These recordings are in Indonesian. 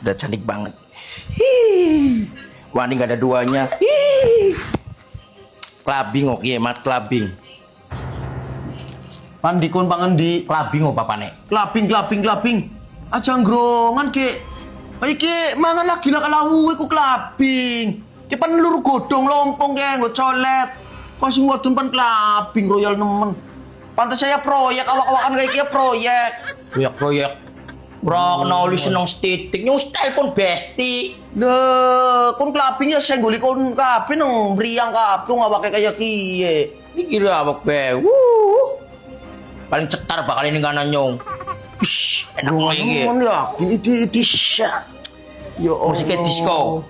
Udah cantik banget. Hi. Wah, ini gak ada duanya. Hi. Klabing oke, mat klabing. Pandikon pangendi. Klabing opo Pak Nek? Klabing. Aja ngrongan ke. Iki mangan lagi lah kalau iku klabing. Ki pan luru godhong lompong ke nggo colet. Kok sing wadon pan klabing royal nemen. Pantes saya proyek awak-awakan kayak iki proyek. Proyek. Bro, kenal lu seneng stitik, nyus telepon besti. Lho, kon klabingnya saya goli kon kabeh nang mriyang kabeh ngawake kaya kiye. Iki lho awak be. Paling cetar bakal ini kanan nyong. Ish, enak banget iki. Nemen ya, ini di Isya. ya Musiknya disco.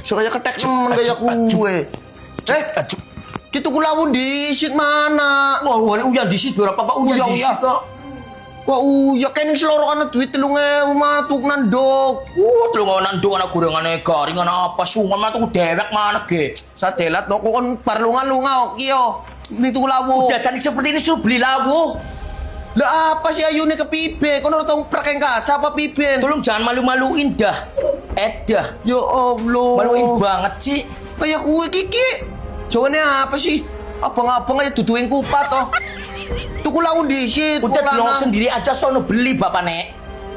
Saya ketek nemen kaya kuwe. Gitu kulawu disit mana? Wah, uya disit berapa Pak? Uya Uya kok. Wah, uya kene selorokan duit 3.000 mah tuk nandok. Lu nggak nanduk anak gorengane garing anak apa sungan mah tuh dewek mana ge. Sadelat no kok kon parlungan-lunga oki yo. Ini tuh lawu. Udah cantik seperti ini suruh beli lawu. Lah apa sih ayune ke pibe? Kon ora tau prakeng kaca apa pibe? Tolong jangan malu-maluin dah. Dah. Ya Allah. Maluin banget sih. Kayak kue kiki. Jawabannya apa sih? Abang-abang aja duduin kupat toh. Tuku lawu disit. Udah delong sendiri aja sono beli Bapak Nek.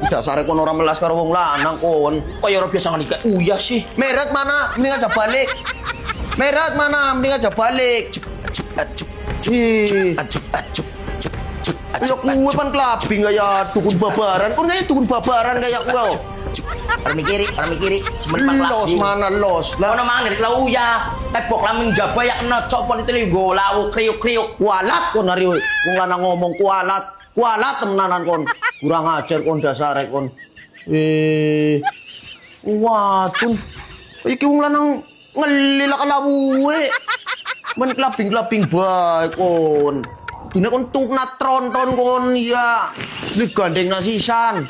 Udah sare kon orang melas karo wong lanang kon. Kok ya orang biasa ngene uya sih. Meret mana? Mending aja balik. Meret mana? Mending aja balik. Ih. Ya kue pan klabing kayak dukun babaran. Kon kayak dukun babaran kayak kue. Orang mikiri. Semenpak Los mana los? Lah ono mangan dari uya. Tebok lamin jaba ya kena copon itu ligo lawu kriuk-kriuk. Kualat kon hari wong lanang ngomong kualat. Kualat temenanan kon. Kurang ajar kon dasare kon. Wadon. Iki wong lanang ngelila kalawuwe. Men klabing-klabing bae kon. Dene kon tukna tronton kon ya. Li gandeng nasisan.